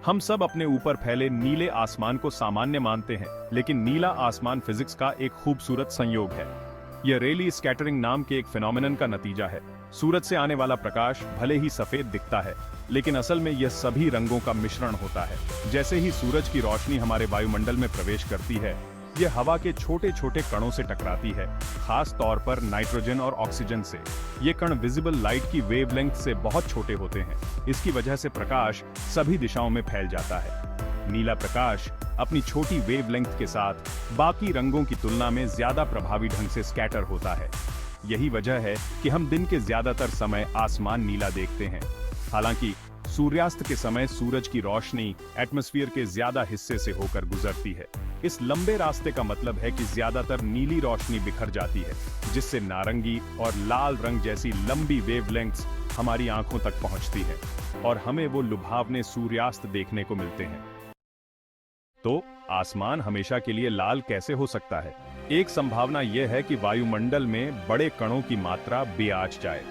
हम सब अपने ऊपर फैले नीले आसमान को सामान्य मानते हैं, लेकिन नीला आसमान फिजिक्स का एक खूबसूरत संयोग है। यह रेली स्कैटरिंग नाम के एक फिनोमेनन का नतीजा है। सूरज से आने वाला प्रकाश भले ही सफेद दिखता है, लेकिन असल में यह सभी रंगों का मिश्रण होता है। जैसे ही सूरज की रोशनी हमारे वायुमंडल में प्रवेश करती है, यह हवा के छोटे छोटे कणों से टकराती है, खास तौर पर नाइट्रोजन और ऑक्सीजन से। ये कण विजिबल लाइट की वेवलेंथ से बहुत छोटे होते हैं। इसकी वजह से प्रकाश सभी दिशाओं में फैल जाता है। नीला प्रकाश अपनी छोटी वेवलेंथ के साथ बाकी रंगों की तुलना में ज्यादा प्रभावी ढंग से स्कैटर होता है। यही वजह है कि हम दिन के ज्यादातर समय आसमान नीला देखते हैं। हालांकि सूर्यास्त के समय सूरज की रोशनी एटमॉस्फेयर के ज्यादा हिस्से से होकर गुजरती है। इस लंबे रास्ते का मतलब है कि ज्यादातर नीली रोशनी बिखर जाती है, जिससे नारंगी और लाल रंग जैसी लंबी वेवलेंथ्स हमारी आंखों तक पहुंचती है और हमें वो लुभावने सूर्यास्त देखने को मिलते हैं। तो आसमान हमेशा के लिए लाल कैसे हो सकता है? एक संभावना यह है कि वायुमंडल में बड़े कणों की मात्रा बेआँच जाए।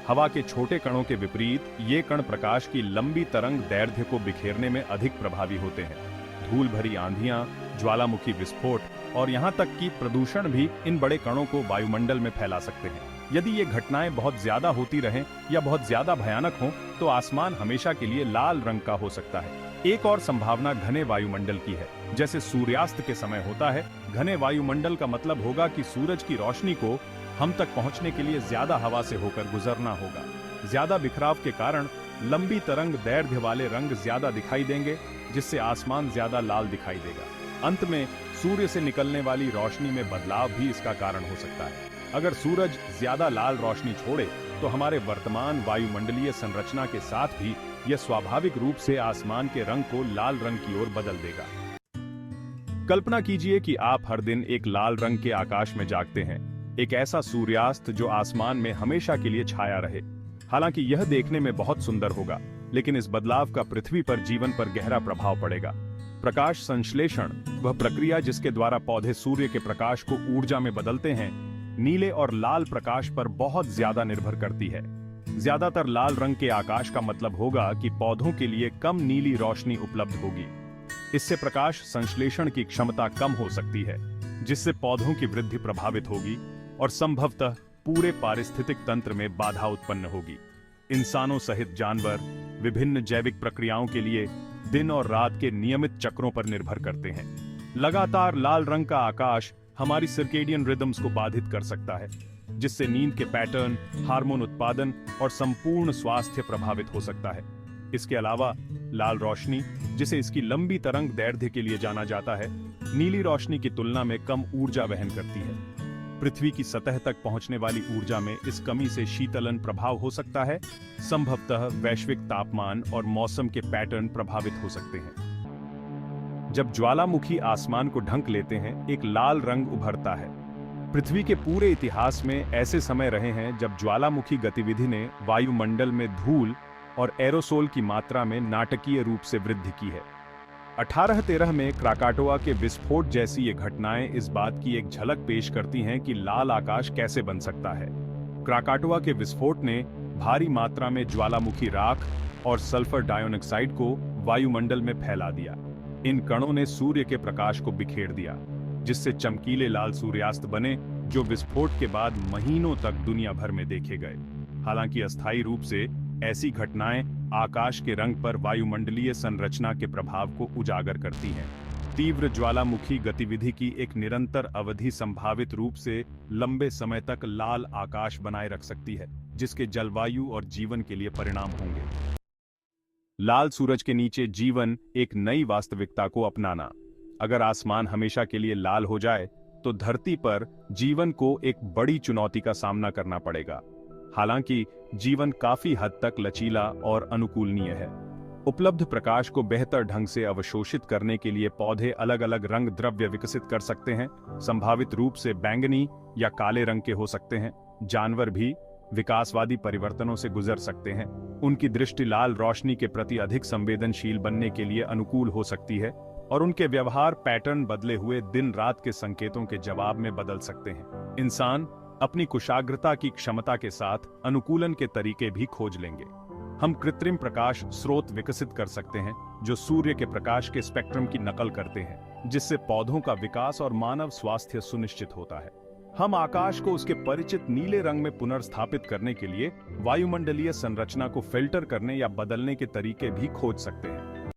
हवा के छोटे कणों के विपरीत ये कण प्रकाश की लंबी तरंग दैर्घ्य को बिखेरने में अधिक प्रभावी होते हैं। धूल भरी आंधियां, ज्वालामुखी विस्फोट और यहाँ तक कि प्रदूषण भी इन बड़े कणों को वायुमंडल में फैला सकते हैं। यदि ये घटनाएं बहुत ज्यादा होती रहें या बहुत ज्यादा भयानक हों, तो आसमान हमेशा के लिए लाल रंग का हो सकता है। एक और संभावना घने वायुमंडल की है। जैसे सूर्यास्त के समय होता है, घने वायुमंडल का मतलब होगा कि सूरज की रोशनी को हम तक पहुंचने के लिए ज्यादा हवा से होकर गुजरना होगा। ज्यादा बिखराव के कारण लंबी तरंग दैर्घ्य वाले रंग ज्यादा दिखाई देंगे, जिससे आसमान ज्यादा लाल दिखाई देगा। अंत में सूर्य से निकलने वाली रोशनी में बदलाव भी इसका कारण हो सकता है। अगर सूरज ज्यादा लाल रोशनी छोड़े, तो हमारे वर्तमान वायुमंडलीय संरचना के साथ भी यह स्वाभाविक रूप से आसमान के रंग को लाल रंग की ओर बदल देगा। कल्पना कीजिए कि आप हर दिन एक लाल रंग के आकाश में जागते हैं, एक ऐसा सूर्यास्त जो आसमान में हमेशा के लिए छाया रहे। हालांकि यह देखने में बहुत सुंदर होगा, लेकिन इस बदलाव का पृथ्वी पर जीवन पर गहरा प्रभाव पड़ेगा। प्रकाश संश्लेषण, वह प्रक्रिया जिसके द्वारा पौधे सूर्य के प्रकाश को ऊर्जा में बदलते हैं, नीले और लाल प्रकाश पर बहुत ज्यादा निर्भर करती है। ज्यादातर लाल रंग के आकाश का मतलब होगा कि पौधों के लिए कम नीली रोशनी उपलब्ध होगी। इससे प्रकाश संश्लेषण की क्षमता कम हो सकती है, जिससे पौधों की वृद्धि प्रभावित होगी और संभवतः पूरे पारिस्थितिक तंत्र में बाधा उत्पन्न होगी। इंसानों सहित जानवर विभिन्न जैविक प्रक्रियाओं के लिए दिन और रात के नियमित चक्रों पर निर्भर करते हैं। लगातार लाल रंग का आकाश हमारी सर्केडियन रिदम्स को बाधित कर सकता है, जिससे नींद के पैटर्न, हार्मोन उत्पादन और संपूर्ण स्वास्थ्य प्रभावित हो सकता है। इसके अलावा लाल रोशनी, जिसे इसकी लंबी तरंग दैर्घ्य के लिए जाना जाता है, नीली रोशनी की तुलना में कम ऊर्जा वहन करती है। पृथ्वी की सतह तक पहुंचने वाली ऊर्जा में इस कमी से शीतलन प्रभाव हो सकता है। संभवतः वैश्विक तापमान और मौसम के पैटर्न प्रभावित हो सकते हैं। जब ज्वालामुखी आसमान को ढक लेते हैं, एक लाल रंग उभरता है। पृथ्वी के पूरे इतिहास में ऐसे समय रहे हैं जब ज्वालामुखी गतिविधि ने वायुमंडल में धूल और एरोसोल की मात्रा में नाटकीय रूप से वृद्धि की है। 1813 में क्राकाटोआ के विस्फोट जैसी ये घटनाएं इस बात की एक झलक पेश करती हैं कि लाल आकाश कैसे बन सकता है। क्राकाटोआ के विस्फोट ने भारी मात्रा में ज्वालामुखी राख और सल्फर डाइऑक्साइड को वायुमंडल में फैला दिया। इन कणों ने सूर्य के प्रकाश को बिखेर दिया, जिससे चमकीले लाल सूर्यास्त बने, जो विस्फोट के बाद महीनों तक दुनिया भर में देखे गए। हालांकि अस्थायी रूप से ऐसी घटनाएं आकाश के रंग पर वायुमंडलीय संरचना के प्रभाव को उजागर करती हैं। तीव्र ज्वालामुखी गतिविधि की एक निरंतर अवधि संभावित रूप से लंबे समय तक लाल आकाश बनाए रख सकती है, जिसके जलवायु और जीवन के लिए परिणाम होंगे। लाल सूरज के नीचे जीवन एक नई वास्तविकता को अपनाना। अगर आसमान हमेशा के लिए लाल हो जाए, तो धरती पर जीवन को एक बड़ी चुनौती का सामना करना पड़ेगा। हालांकि जीवन काफी हद तक लचीला और अनुकूलनीय है। उपलब्ध प्रकाश को बेहतर ढंग से अवशोषित करने के लिए पौधे अलग अलग रंग द्रव्य विकसित कर सकते हैं। संभावित रूप से बैंगनी या काले रंग के हो सकते हैं। जानवर भी विकासवादी परिवर्तनों से गुजर सकते हैं। उनकी दृष्टि लाल रोशनी के प्रति अधिक संवेदनशील बनने के लिए अनुकूल हो सकती है और उनके व्यवहार पैटर्न बदले हुए दिन रात के संकेतों के जवाब में बदल सकते हैं। इंसान अपनी कुशाग्रता की क्षमता के साथ अनुकूलन के तरीके भी खोज लेंगे। हम कृत्रिम प्रकाश स्रोत विकसित कर सकते हैं जो सूर्य के प्रकाश के स्पेक्ट्रम की नकल करते हैं, जिससे पौधों का विकास और मानव स्वास्थ्य सुनिश्चित होता है। हम आकाश को उसके परिचित नीले रंग में पुनर्स्थापित करने के लिए वायुमंडलीय संरचना को फिल्टर करने या बदलने के तरीके भी खोज सकते हैं।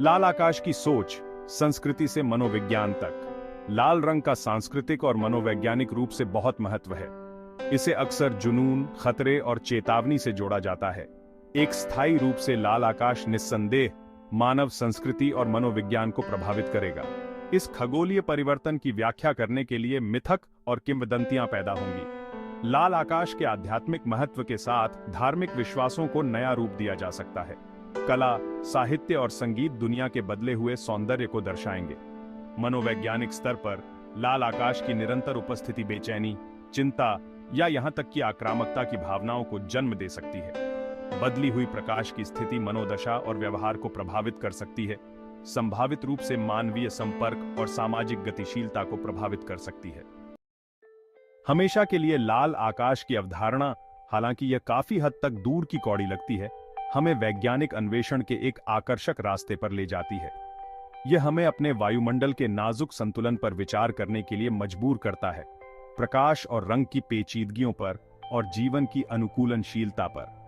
लाल आकाश की सोच, संस्कृति से मनोविज्ञान तक। लाल रंग का सांस्कृतिक और मनोवैज्ञानिक रूप से बहुत महत्व है। इसे अक्सर जुनून, खतरे और चेतावनी से जोड़ा जाता है। एक स्थायी रूप से लाल आकाश निस्संदेह मानव संस्कृति और मनोविज्ञान को प्रभावित करेगा। इस खगोलीय परिवर्तन की व्याख्या करने के लिए मिथक और किंवदंतियां पैदा होंगी। लाल आकाश के आध्यात्मिक महत्व के साथ धार्मिक विश्वासों को नया रूप दिया जा सकता है। कला, साहित्य और संगीत दुनिया के बदले हुए सौंदर्य को दर्शाएंगे। मनोवैज्ञानिक स्तर पर लाल आकाश की निरंतर उपस्थिति बेचैनी, चिंता या यहां तक कि आक्रामकता की भावनाओं को जन्म दे सकती है। बदली हुई प्रकाश की स्थिति मनोदशा और व्यवहार को प्रभावित कर सकती है, संभावित रूप से मानवीय संपर्क और सामाजिक गतिशीलता को प्रभावित कर सकती है। हमेशा के लिए लाल आकाश की अवधारणा, हालांकि यह काफी हद तक दूर की कौड़ी लगती है, हमें वैज्ञानिक अन्वेषण के एक आकर्षक रास्ते पर ले जाती है। यह हमें अपने वायुमंडल के नाजुक संतुलन पर विचार करने के लिए मजबूर करता है, प्रकाश और रंग की पेचीदगियों पर और जीवन की अनुकूलनशीलता पर।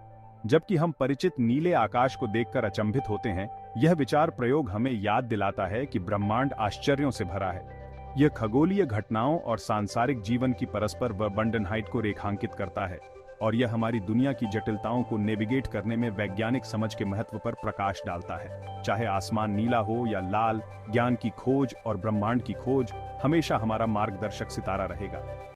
जबकि हम परिचित नीले आकाश को देखकर अचंभित होते हैं, यह विचार प्रयोग हमें याद दिलाता है कि ब्रह्मांड आश्चर्यों से भरा है। यह खगोलीय घटनाओं और सांसारिक जीवन की परस्पर वर्बंडनहाइट को रेखांकित करता है, और यह हमारी दुनिया की जटिलताओं को नेविगेट करने में वैज्ञानिक समझ के महत्व पर प्रकाश डालता है। चाहे आसमान नीला हो या लाल, ज्ञान की खोज और ब्रह्मांड की खोज हमेशा हमारा मार्गदर्शक सितारा रहेगा।